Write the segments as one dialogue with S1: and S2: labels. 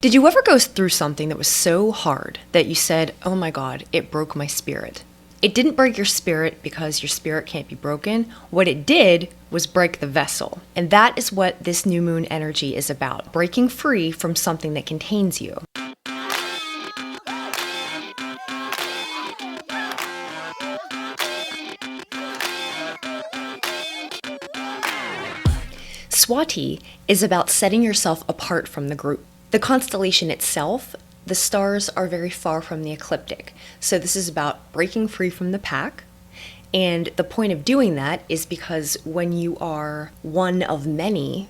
S1: Did you ever go through something that was so hard that you said, oh my God, it broke my spirit? It didn't break your spirit because your spirit can't be broken. What it did was break the vessel. And that is what this new moon energy is about, breaking free from something that contains you. Swati is about setting yourself apart from the group. The constellation itself, the stars are very far from the ecliptic. So this is about breaking free from the pack. And the point of doing that is because when you are one of many,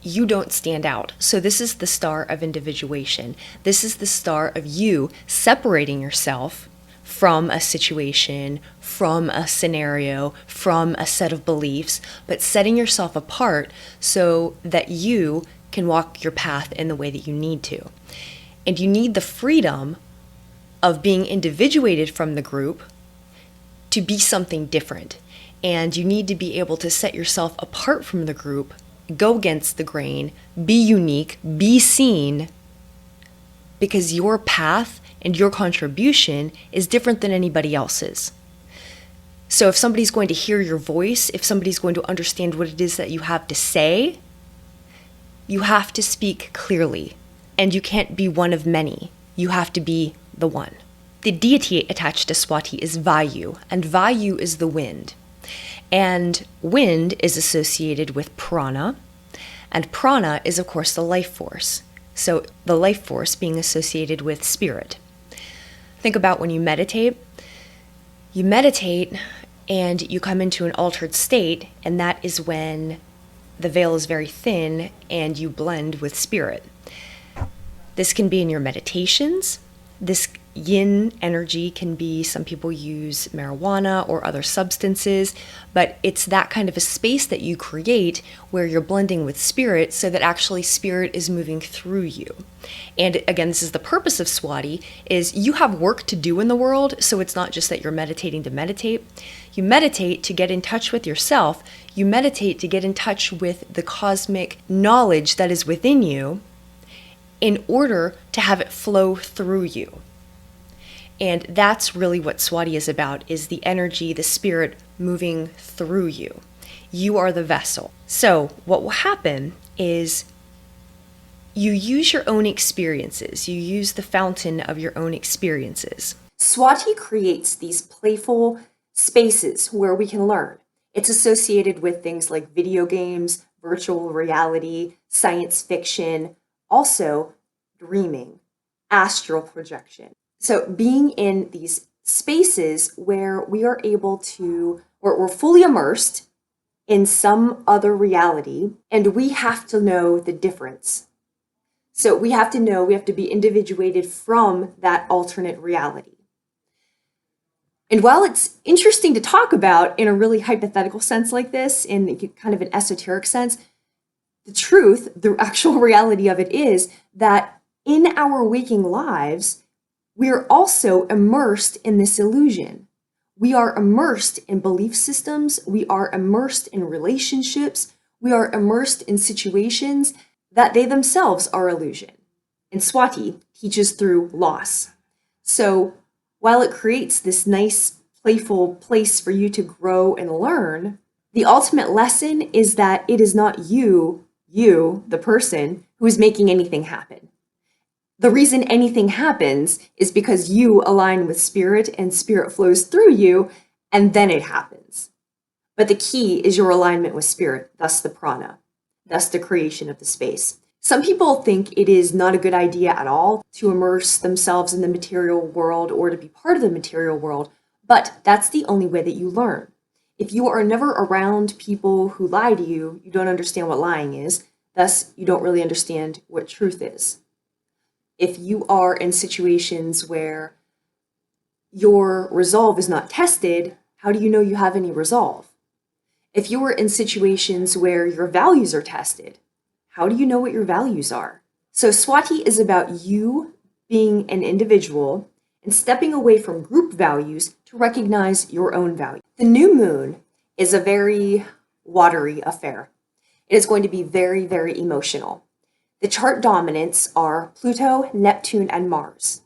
S1: you don't stand out. So this is the star of individuation. This is the star of you separating yourself from a situation, from a scenario, from a set of beliefs, but setting yourself apart so that you can walk your path in the way that you need to. And you need the freedom of being individuated from the group to be something different. And you need to be able to set yourself apart from the group, go against the grain, be unique, be seen, because your path and your contribution is different than anybody else's. So if somebody's going to hear your voice, if somebody's going to understand what it is that you have to say, you have to speak clearly, and you can't be one of many. You have to be the one. The deity attached to Swati is Vayu, and Vayu is the wind. And wind is associated with prana, and prana is, of course, the life force. So the life force being associated with spirit. Think about when you meditate and you come into an altered state, and that is when the veil is very thin and you blend with spirit. This can be in your meditations. This yin energy can be, some people use marijuana or other substances, but it's that kind of a space that you create where you're blending with spirit so that actually spirit is moving through you. And again, this is the purpose of Swati, is you have work to do in the world, so it's not just that you're meditating to meditate. You meditate to get in touch with yourself. You meditate to get in touch with the cosmic knowledge that is within you in order to have it flow through you. And that's really what Swati is about, is the energy, the spirit moving through you. You are the vessel. So what will happen is you use your own experiences. You use the fountain of your own experiences. Swati creates these playful spaces where we can learn. It's associated with things like video games, virtual reality, science fiction, also dreaming, astral projection. So being in these spaces where we are able to, or we're fully immersed in some other reality, and we have to know the difference. So we have to know, we have to be individuated from that alternate reality. And while it's interesting to talk about in a really hypothetical sense like this, in kind of an esoteric sense, the truth, the actual reality of it is that in our waking lives, we are also immersed in this illusion. We are immersed in belief systems. We are immersed in relationships. We are immersed in situations that they themselves are illusion. And Swati teaches through loss. So while it creates this nice, playful place for you to grow and learn, the ultimate lesson is that it is not you, the person, who is making anything happen. The reason anything happens is because you align with spirit and spirit flows through you, and then it happens. But the key is your alignment with spirit, thus the prana, thus the creation of the space. Some people think it is not a good idea at all to immerse themselves in the material world or to be part of the material world, but that's the only way that you learn. If you are never around people who lie to you, you don't understand what lying is, thus you don't really understand what truth is. If you are in situations where your resolve is not tested, how do you know you have any resolve? If you are in situations where your values are tested, how do you know what your values are? So Swati is about you being an individual and stepping away from group values to recognize your own value. The new moon is a very watery affair. It is going to be very, very emotional. The chart dominants are Pluto, Neptune, and Mars.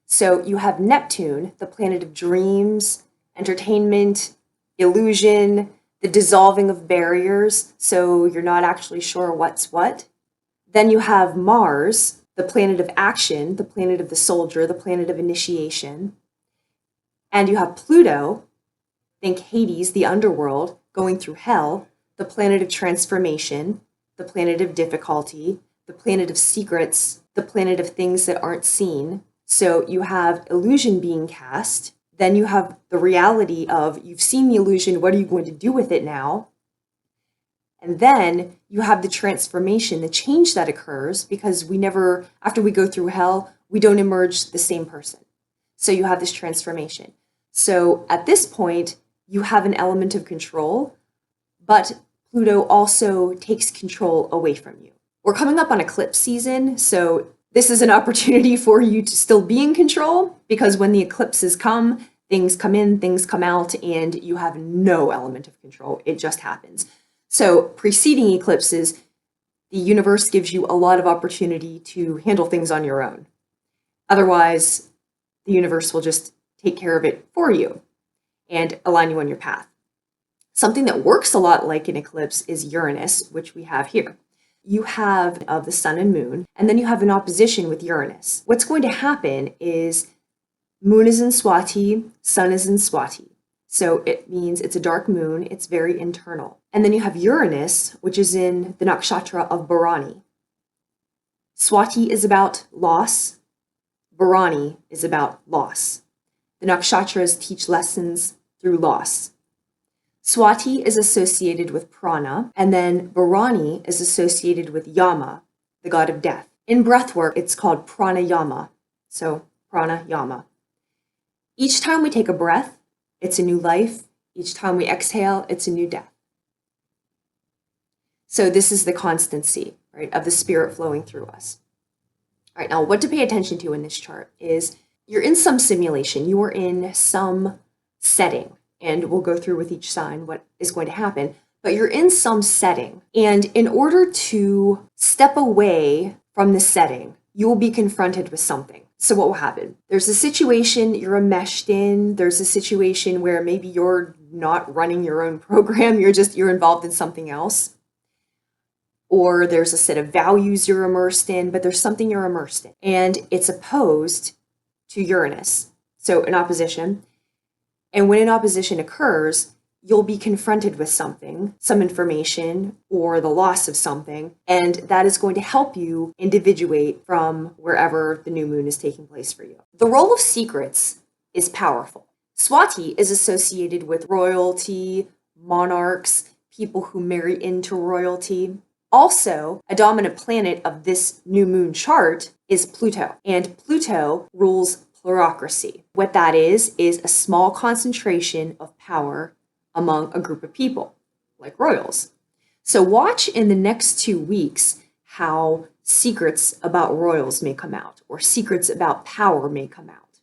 S1: So you have Neptune, the planet of dreams, entertainment, illusion, the dissolving of barriers, so you're not actually sure what's what. Then you have Mars, the planet of action, the planet of the soldier, the planet of initiation. And you have Pluto, think Hades, the underworld, going through hell, the planet of transformation, the planet of difficulty, the planet of secrets, the planet of things that aren't seen. So you have illusion being cast. Then you have the reality of you've seen the illusion, what are you going to do with it now? And then you have the transformation, the change that occurs, because we never, after we go through hell, we don't emerge the same person. So you have this transformation. So at this point, you have an element of control, but Pluto also takes control away from you. We're coming up on eclipse season, so this is an opportunity for you to still be in control, because when the eclipses come in, things come out, and you have no element of control. It just happens. So preceding eclipses, the universe gives you a lot of opportunity to handle things on your own. Otherwise, the universe will just take care of it for you and align you on your path. Something that works a lot like an eclipse is Uranus, which we have here. You have of the sun and moon, and then you have an opposition with Uranus. What's going to happen is moon is in Swati, sun is in Swati. So it means it's a dark moon, it's very internal. And then you have Uranus, which is in the nakshatra of Bharani. Swati is about loss, Bharani is about loss. The nakshatras teach lessons through loss. Swati is associated with prana, and then Bharani is associated with Yama, the god of death. In breathwork, it's called pranayama. So pranayama. Each time we take a breath, it's a new life. Each time we exhale, it's a new death. So this is the constancy, right, of the spirit flowing through us. All right, now what to pay attention to in this chart is you're in some simulation, you are in some setting, and we'll go through with each sign what is going to happen, but you're in some setting. And in order to step away from the setting, you will be confronted with something. So what will happen? There's a situation you're enmeshed in. There's a situation where maybe you're not running your own program. You're involved in something else. Or there's a set of values you're immersed in, but there's something you're immersed in. And it's opposed to Uranus. So an opposition. And when an opposition occurs, you'll be confronted with something, some information, or the loss of something, and that is going to help you individuate from wherever the new moon is taking place for you. The role of secrets is powerful. Swati is associated with royalty, monarchs, people who marry into royalty. Also, a dominant planet of this new moon chart is Pluto, and Pluto rules plurocracy. What that is a small concentration of power among a group of people, like royals. So watch in the next 2 weeks how secrets about royals may come out, or secrets about power may come out.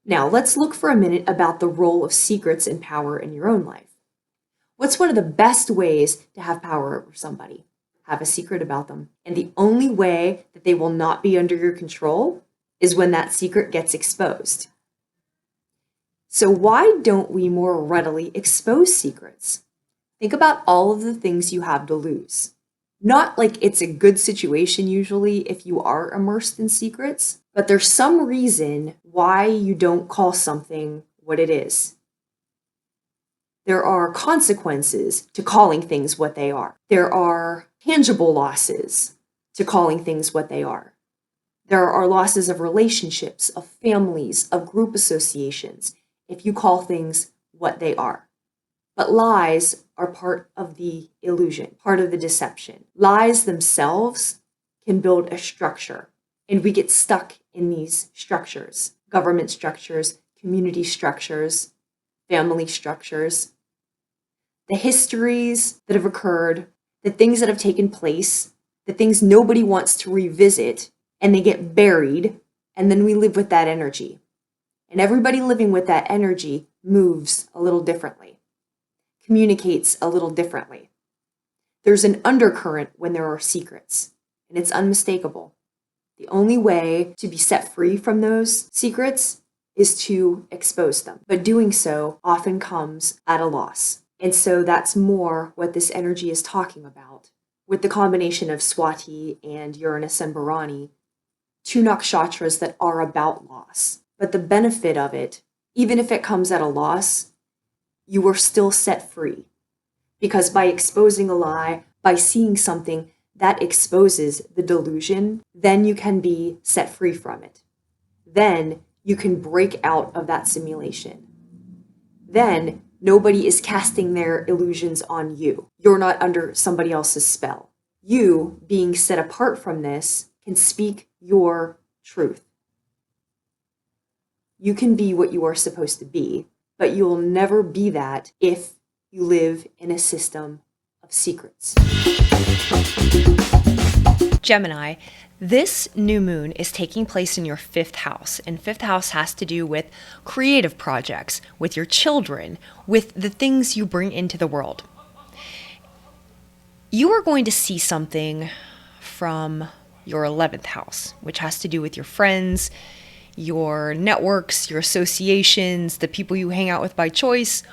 S1: Now, let's look for a minute about the role of secrets and power in your own life. What's one of the best ways to have power over somebody? Have a secret about them. And the only way that they will not be under your control is when that secret gets exposed. So why don't we more readily expose secrets? Think about all of the things you have to lose. Not like it's a good situation usually if you are immersed in secrets, but there's some reason why you don't call something what it is. There are consequences to calling things what they are. There are tangible losses to calling things what they are. There are losses of relationships, of families, of group associations, if you call things what they are. But lies are part of the illusion, part of the deception. Lies themselves can build a structure, and we get stuck in these structures, government structures, community structures, family structures. The histories that have occurred, the things that have taken place, the things nobody wants to revisit, and they get buried, and then we live with that energy. And everybody living with that energy moves a little differently, communicates a little differently. There's an undercurrent when there are secrets,
S2: and it's unmistakable. The only way to be set free from those secrets is to expose them. But doing so often comes at a loss. And so that's more what this energy is talking about. With the combination of Swati and Uranus and Bharani, two nakshatras that are about loss. But the benefit of it, even if it comes at a loss, you are still set free. Because by exposing a lie, by seeing something that exposes the delusion, then you can be set free from it. Then you can break out of that simulation. Then nobody is casting their illusions on you. You're not under somebody else's spell. You, being set apart from this, can speak your truth. You can be what you are supposed to be, but you will never be that if you live in a system of secrets.
S1: Gemini, this new moon is taking place in your 5th house, and 5th house has to do with creative projects, with your children, with the things you bring into the world. You are going to see something from your 11th house, which has to do with your friends, your networks, your associations, the people you hang out with by choice.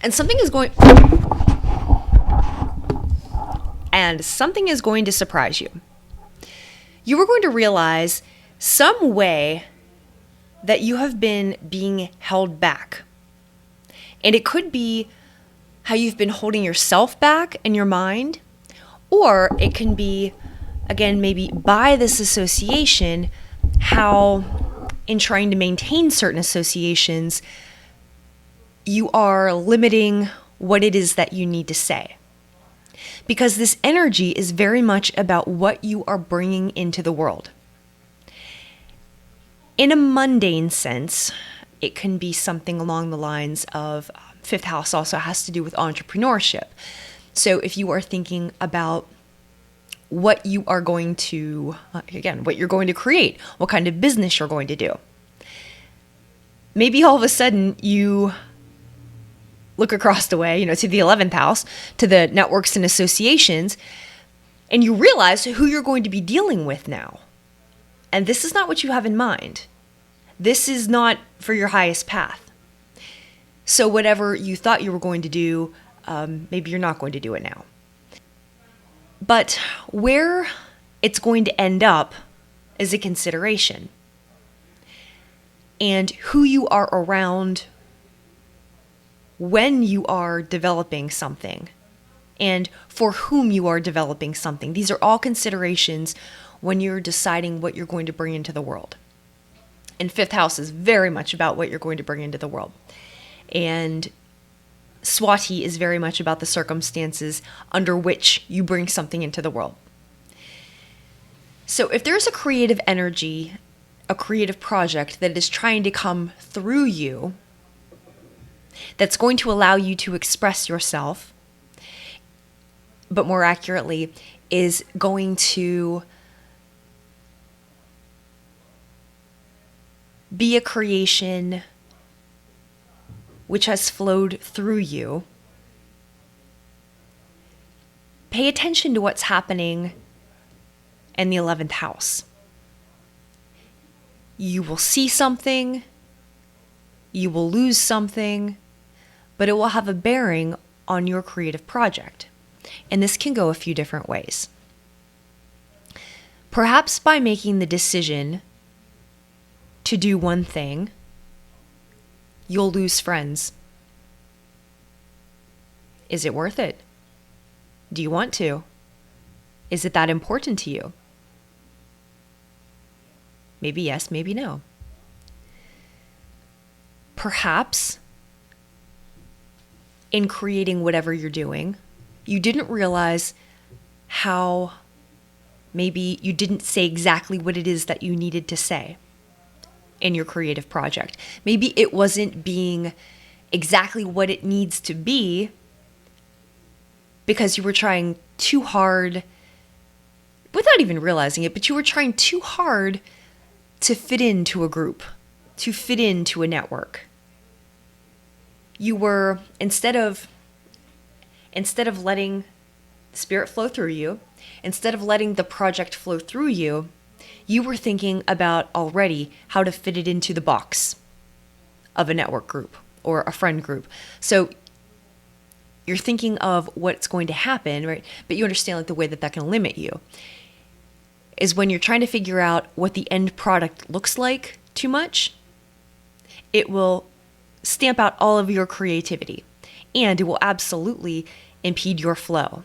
S1: And something is going to surprise you. You are going to realize some way that you have been being held back. And it could be how you've been holding yourself back in your mind, or it can be, again, maybe by this association, how in trying to maintain certain associations, you are limiting what it is that you need to say. Because this energy is very much about what you are bringing into the world. In a mundane sense, it can be something along the lines of 5th house also has to do with entrepreneurship. So if you are thinking about what you are going to, what you're going to create, what kind of business you're going to do. Maybe all of a sudden you look across the way, to the 11th house, to the networks and associations, and you realize who you're going to be dealing with now. And this is not what you have in mind. This is not for your highest path. So whatever you thought you were going to do, maybe you're not going to do it now. But where it's going to end up is a consideration. And who you are around when you are developing something and for whom you are developing something. These are all considerations when you're deciding what you're going to bring into the world. And 5th house is very much about what you're going to bring into the world. And Swati is very much about the circumstances under which you bring something into the world. So if there's a creative energy, a creative project that is trying to come through you, that's going to allow you to express yourself, but more accurately, is going to be a creation which has flowed through you. Pay attention to what's happening in the 11th house. You will see something, you will lose something, but it will have a bearing on your creative project. And this can go a few different ways. Perhaps by making the decision to do one thing, you'll lose friends. Is it worth it? Do you want to? Is it that important to you? Maybe yes, maybe no. Perhaps in creating whatever you're doing, you didn't realize how maybe you didn't say exactly what it is that you needed to say in your creative project. Maybe it wasn't being exactly what it needs to be because you were trying too hard, without even realizing it, but you were trying too hard to fit into a group, to fit into a network. You were, instead of letting spirit flow through you, Instead of letting the project flow through you, you were thinking about already how to fit it into the box of a network group or a friend group. So you're thinking of what's going to happen, right? But you understand like the way that that can limit you is when you're trying to figure out what the end product looks like too much, it will stamp out all of your creativity and it will absolutely impede your flow.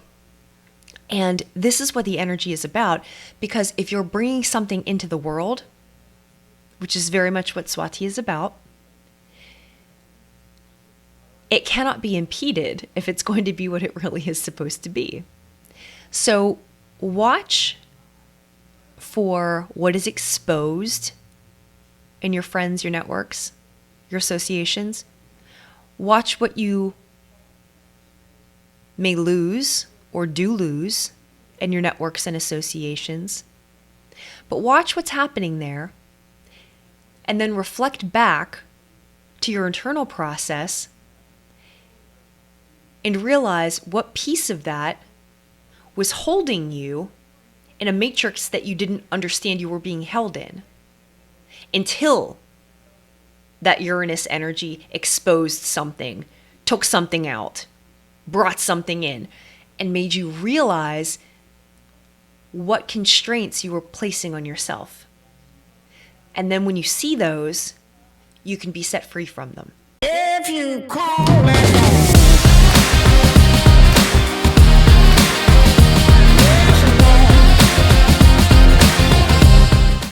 S1: And this is what the energy is about, because if you're bringing something into the world, which is very much what Swati is about, it cannot be impeded if it's going to be what it really is supposed to be. So watch for what is exposed in your friends, your networks, your associations. Watch what you may lose or do lose in your networks and associations. But watch what's happening there and then reflect back to your internal process and realize what piece of that was holding you in a matrix that you didn't understand you were being held in until that Uranus energy exposed something, took something out, brought something in, and made you realize what constraints you were placing on yourself. And then when you see those, you can be set free from them.
S3: If you call it